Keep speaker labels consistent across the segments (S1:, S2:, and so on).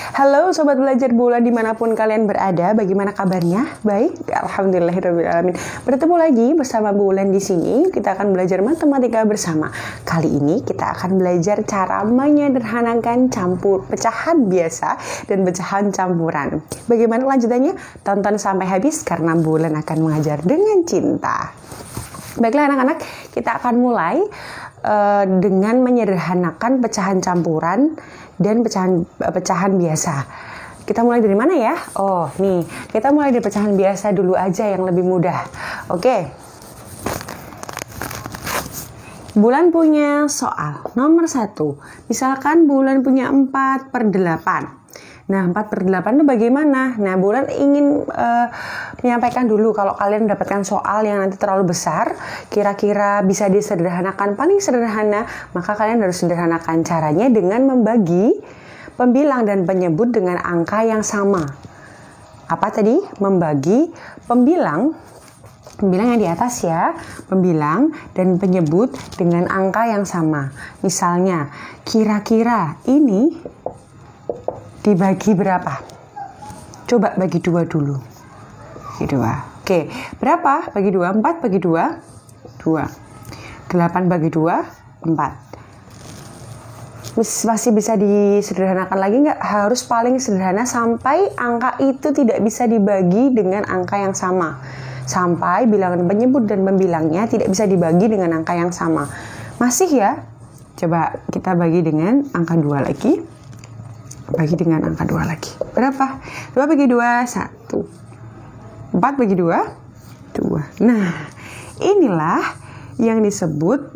S1: Halo Sobat Belajar Bola dimanapun kalian berada, bagaimana kabarnya? Baik, alhamdulillahirobbilalamin. Bertemu lagi bersama Bu Ulan di sini. Kita akan belajar matematika bersama. Kali ini kita akan belajar cara menyederhanakan pecahan biasa dan pecahan campuran. Bagaimana lanjutannya? Tonton sampai habis karena Bu Ulan akan mengajar dengan cinta. Baiklah anak-anak, kita akan mulai dengan menyederhanakan pecahan campuran dan pecahan biasa. Kita mulai dari mana ya? Oh, nih. Kita mulai dari pecahan biasa dulu aja yang lebih mudah. Oke. Bulan punya soal nomor 1. Misalkan Bulan punya 4/8. Nah, 4/8 itu bagaimana? Nah, Bulan ingin menyampaikan dulu kalau kalian mendapatkan soal yang nanti terlalu besar, kira-kira bisa disederhanakan paling sederhana, maka kalian harus sederhanakan caranya dengan membagi pembilang dan penyebut dengan angka yang sama. Apa tadi? Membagi pembilang yang di atas ya, pembilang dan penyebut dengan angka yang sama. Misalnya, kira-kira ini dibagi berapa? Coba bagi 2 dulu. Bagi 2. Oke, berapa? Bagi 2, 4 bagi 2, 2. 8 bagi 2, 4. Masih bisa disederhanakan lagi nggak? Harus paling sederhana sampai angka itu tidak bisa dibagi dengan angka yang sama. Sampai bilangan penyebut dan pembilangnya tidak bisa dibagi dengan angka yang sama. Masih ya? Coba kita bagi dengan angka 2 lagi. Bagi dengan angka 2 lagi. Berapa? 2 bagi 2, 1. 4 bagi 2, 2. Nah, inilah yang disebut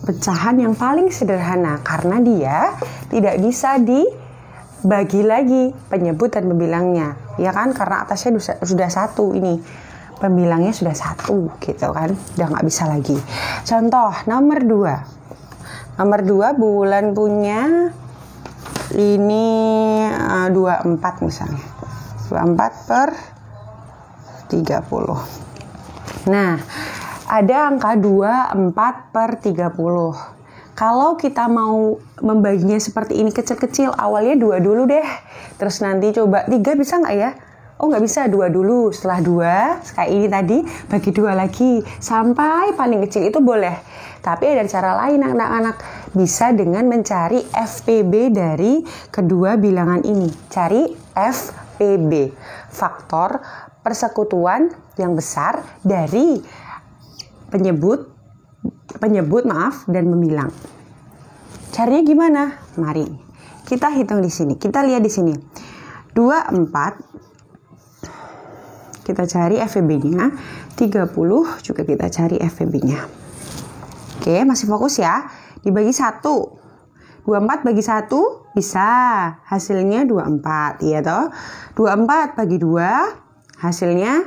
S1: pecahan yang paling sederhana. Karena dia tidak bisa dibagi lagi penyebut dan pembilangnya. Ya kan? Karena atasnya sudah 1 ini. Pembilangnya sudah 1 gitu kan. Udah nggak bisa lagi. Contoh nomor 2. Nomor 2 Bulan punya ini 24 misalnya. 24/30. Nah, ada angka 24/30. Kalau kita mau membaginya seperti ini kecil-kecil, awalnya 2 dulu deh. Terus nanti coba 3 bisa nggak ya? Oh nggak bisa, 2 dulu. Setelah 2, kayak ini tadi, bagi 2 lagi. Sampai paling kecil itu boleh. Tapi ada cara lain anak-anak. Bisa dengan mencari FPB dari kedua bilangan ini. Cari FPB. Faktor persekutuan yang besar dari penyebut dan pembilang. Caranya gimana? Mari kita hitung di sini. Kita lihat di sini. 24 kita cari FVB-nya, 30 juga kita cari FVB-nya. Oke, masih fokus ya. Dibagi 1. 24 bagi 1 bisa. Hasilnya 24, iya toh? 24 bagi 2 hasilnya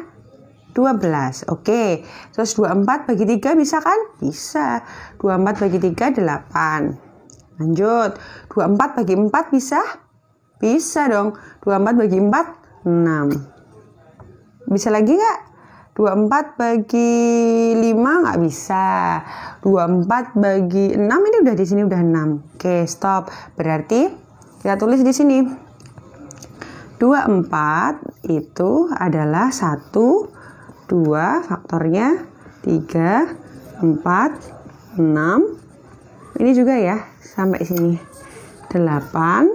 S1: 12. Oke. Terus 24 bagi 3 bisa kan? Bisa. 24 bagi 3 8. Lanjut. 24 bagi 4 bisa? Bisa dong. 24 bagi 4 6. Bisa lagi nggak? 24 bagi 5 nggak bisa. 24 bagi 6 ini udah di sini udah 6. Oke, stop. Berarti kita tulis di sini. 24 itu adalah 1, 2, faktornya 3, 4, 6. Ini juga ya, sampai sini. 8,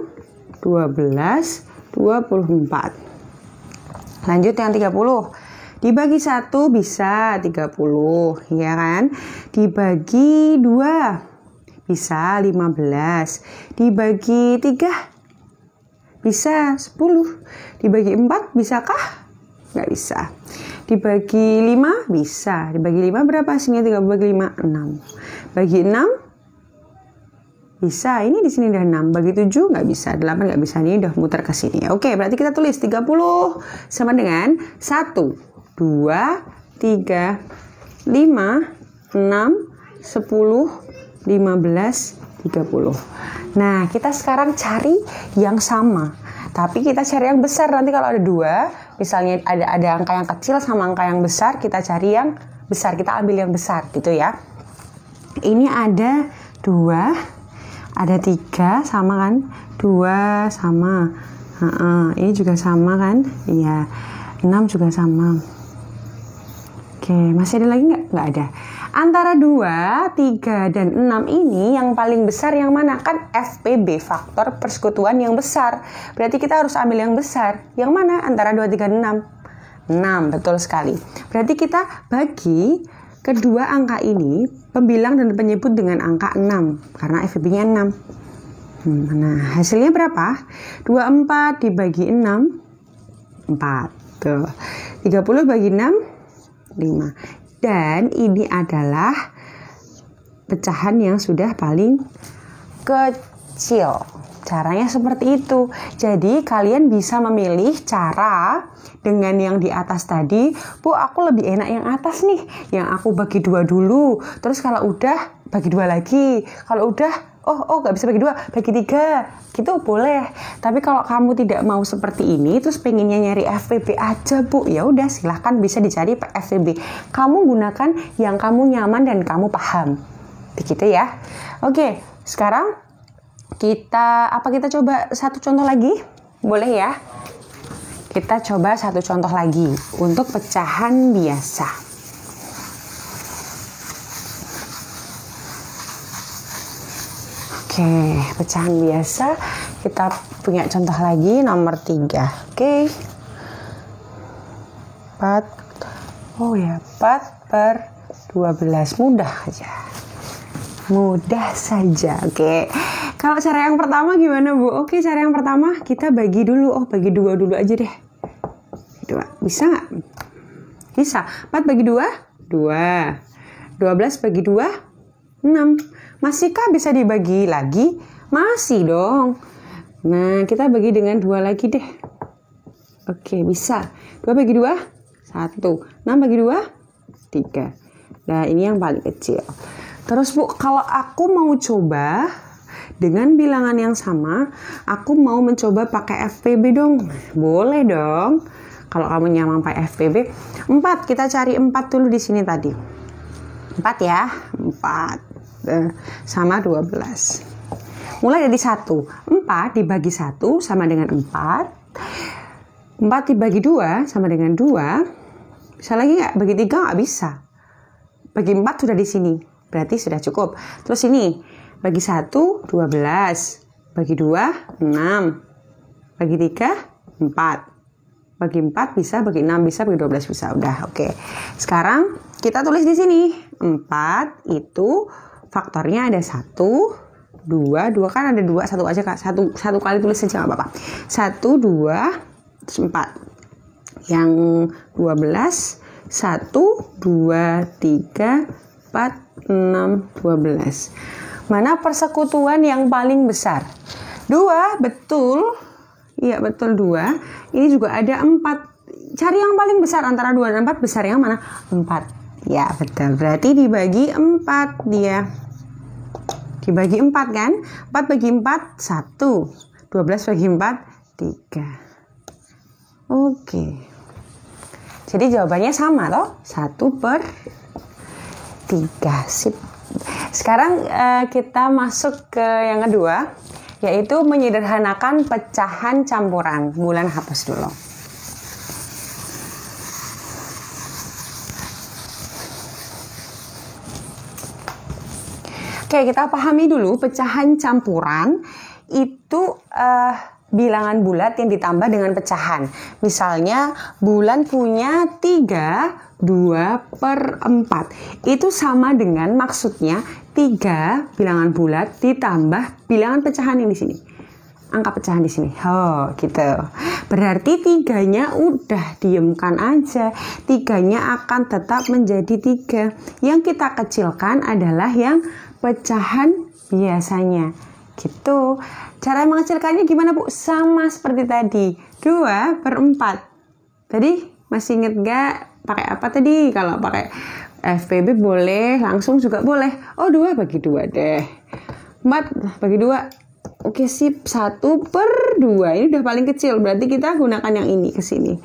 S1: 12, 24. Lanjut yang 30. Dibagi 1 bisa 30, ya kan? Dibagi 2 bisa 15. Dibagi 3 bisa 10. Dibagi 4 bisakah? Nggak bisa. Dibagi 5 bisa. Dibagi 5 berapa? Sini 3 bagi 5, 6. Bagi 6 bisa, ini di sini udah 6. Bagi 7 nggak bisa, 8 nggak bisa. Ini udah muter ke sini. Oke, berarti kita tulis 30 sama dengan 1, 2, 3, 5, 6, 10, 15, 30. Nah, kita sekarang cari yang sama. Tapi kita cari yang besar. Nanti kalau ada 2, misalnya ada angka yang kecil sama angka yang besar, kita cari yang besar. Kita ambil yang besar gitu ya. Ini ada 2. Ada 3 sama kan? 2 sama Ini juga sama kan? Iya. 6 juga sama. Oke, masih ada lagi nggak? Nggak ada. Antara 2, 3, dan 6 ini yang paling besar yang mana? Kan FPB, faktor persekutuan yang besar. Berarti kita harus ambil yang besar. Yang mana? Antara 2, 3, dan 6. 6, betul sekali. Berarti kita bagi kedua angka ini, pembilang dan penyebut dengan angka 6. Karena FPB-nya 6. Nah, hasilnya berapa? 24 dibagi 6, 4. Tuh. 30 bagi 6, 5. Dan ini adalah pecahan yang sudah paling kecil. Caranya seperti itu. Jadi kalian bisa memilih cara dengan yang di atas tadi. Bu, aku lebih enak yang atas nih. Yang aku bagi 2 dulu. Terus kalau udah bagi 2 lagi. Kalau udah gak bisa bagi 2, bagi 3 gitu boleh. Tapi kalau kamu tidak mau seperti ini, terus pengennya nyari FPB aja Bu, ya udah silahkan bisa dicari FPB. Kamu gunakan yang kamu nyaman dan kamu paham, begitu ya. Oke, sekarang kita coba satu contoh lagi, boleh ya? Kita coba satu contoh lagi untuk pecahan biasa. Oke, pecahan biasa. Kita punya contoh lagi nomor 3. Oke. 4 per 12. Mudah saja. Oke. Kalau cara yang pertama gimana, Bu? Oke, cara yang pertama kita bagi dulu. Bagi 2 dulu aja deh. 2. Bisa nggak? Bisa. 4 bagi 2? 2. 12 bagi 2? 6. Masihkah bisa dibagi lagi? Masih dong. Nah, kita bagi dengan 2 lagi deh. Oke, bisa. 2 bagi 2? 1. 6 bagi 2? 3. Nah, ini yang paling kecil. Terus Bu, kalau aku mau coba dengan bilangan yang sama, aku mau mencoba pakai FPB dong. Boleh dong. Kalau kamu nyaman pakai FPB. 4, kita cari 4 dulu di sini tadi. 4 ya. 4. Sama 12. Mulai dari 1. 4 dibagi 1 sama dengan 4. 4 dibagi 2 sama dengan 2. Bisa lagi nggak? Bagi 3 nggak bisa. Bagi 4 sudah di sini. Berarti sudah cukup. Terus ini. Bagi 1, 12. Bagi 2, 6. Bagi 3, 4. Bagi 4 bisa, bagi 6 bisa, bagi 12 bisa. Udah, oke. Sekarang kita tulis di sini. 4 itu faktornya ada 1, 2 kan ada 2, 1 aja Kak. Satu kali tulis saja nggak apa-apa. 1, 2, terus 4. Yang 12, 1, 2, 3, 4, 6, 12. Mana persekutuan yang paling besar? 2, betul. Iya, betul 2. Ini juga ada 4. Cari yang paling besar antara 2 dan 4, besar yang mana? 4. Ya, betul. Berarti dibagi 4 dia. Dibagi 4 kan? 4 bagi 4, 1. 12 bagi 4, 3. Oke. Jadi jawabannya sama loh. 1 per 3. Sip. Sekarang kita masuk ke yang kedua. Yaitu menyederhanakan pecahan campuran. Bulan hapus dulu. Oke, kita pahami dulu pecahan campuran itu bilangan bulat yang ditambah dengan pecahan. Misalnya bulan punya 3, 2 per 4. Itu sama dengan maksudnya 3 bilangan bulat ditambah bilangan pecahan yang di sini. Angka pecahan di sini. Oh, gitu. Berarti 3-nya udah diemkan aja. 3-nya akan tetap menjadi 3. Yang kita kecilkan adalah yang pecahan biasanya. Gitu. Cara mengecilkannya gimana Bu? Sama seperti tadi. 2 per 4. Tadi masih inget gak pakai apa tadi? Kalau pakai FPB boleh, langsung juga boleh. Oh, 2 bagi 2 deh. 4 bagi 2. Oke, sip. 1 per 2. Ini udah paling kecil. Berarti kita gunakan yang ini ke sini.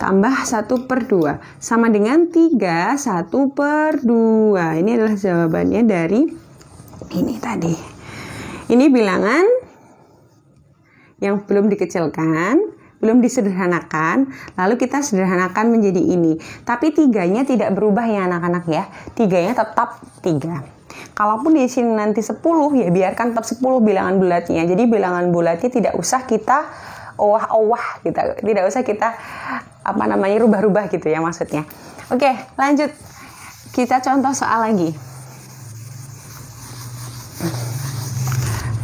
S1: Tambah 1 per 2. Sama dengan 3, 1 per 2. Ini adalah jawabannya dari ini tadi. Ini bilangan yang belum dikecilkan, belum disederhanakan, lalu kita sederhanakan menjadi ini. Tapi 3-nya tidak berubah ya anak-anak ya. 3-nya tetap 3. Kalaupun di sini nanti 10, ya biarkan tetap 10 bilangan bulatnya. Jadi bilangan bulatnya tidak usah kita owah-owah gitu. Tidak usah kita rubah-rubah gitu ya maksudnya. Oke, lanjut. Kita contoh soal lagi.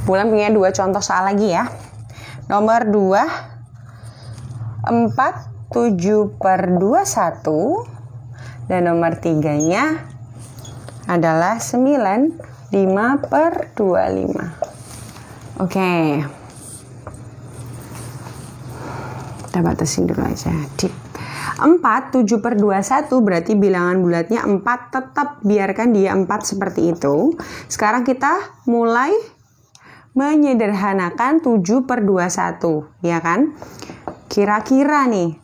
S1: Bulan punya 2 contoh soal lagi ya. Nomor 2, 4, 7 per 21. Dan nomor 3-nya adalah 9, 5 per 25. Oke. Kita batasin dulu aja. 4, 7 per 21 berarti bilangan bulatnya 4, tetap biarkan dia 4 seperti itu. Sekarang kita mulai menyederhanakan 7 per 21, ya kan? Kira-kira nih,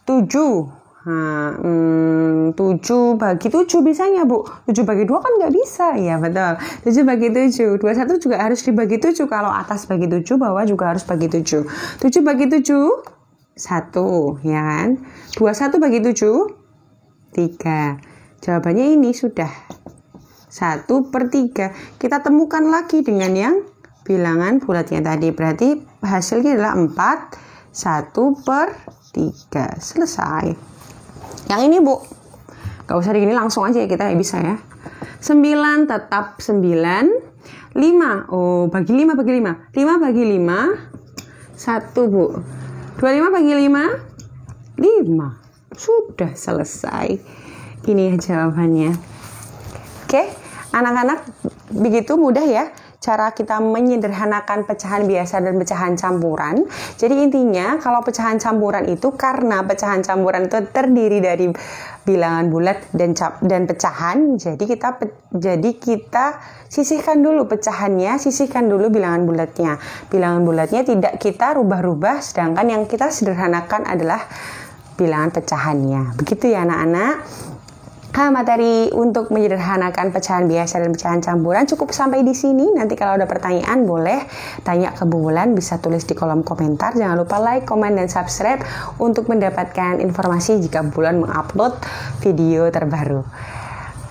S1: 7. 7 bagi 7 bisanya Bu. 7 bagi 2 kan nggak bisa. Ya betul. 7 bagi 7. 21 juga harus dibagi 7. Kalau atas bagi 7, bawah juga harus bagi 7. 7 bagi 7, 1. Ya kan? 21 bagi 7, 3. Jawabannya ini sudah 1 per 3. Kita temukan lagi dengan yang bilangan bulatnya tadi. Berarti hasilnya adalah 4, 1 per 3. Selesai. Yang ini Bu, gak usah digini, langsung aja ya kita ya, bisa ya. 9 tetap 9. 5, bagi 5 bagi 5. 5 bagi 5, 1 Bu. 25 bagi 5, 5. Sudah selesai. Ini ya jawabannya. Oke, anak-anak, begitu mudah ya cara kita menyederhanakan pecahan biasa dan pecahan campuran. Jadi intinya kalau pecahan campuran itu karena pecahan campuran itu terdiri dari bilangan bulat dan pecahan, jadi kita sisihkan dulu pecahannya, sisihkan dulu bilangan bulatnya. Bilangan bulatnya tidak kita rubah-rubah, sedangkan yang kita sederhanakan adalah bilangan pecahannya. Begitu ya anak-anak. Materi untuk menyederhanakan pecahan biasa dan pecahan campuran cukup sampai di sini. Nanti kalau ada pertanyaan boleh tanya ke Bu Wulan, bisa tulis di kolom komentar. Jangan lupa like, komen, dan subscribe untuk mendapatkan informasi jika Bu Wulan mengupload video terbaru.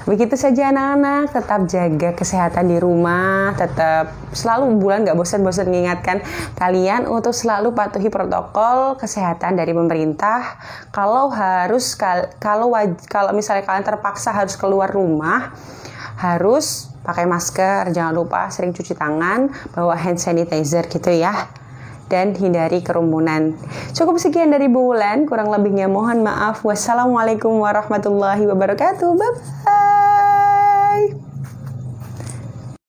S1: Begitu saja anak-anak, tetap jaga kesehatan di rumah, tetap selalu Bu Wulan gak bosan-bosan mengingatkan kalian untuk selalu patuhi protokol kesehatan dari pemerintah. Kalau misalnya kalian terpaksa harus keluar rumah, harus pakai masker, jangan lupa sering cuci tangan, bawa hand sanitizer gitu ya. Dan hindari kerumunan. Cukup sekian dari Bu Wulan, kurang lebihnya mohon maaf. Wassalamualaikum warahmatullahi wabarakatuh. Bye-bye.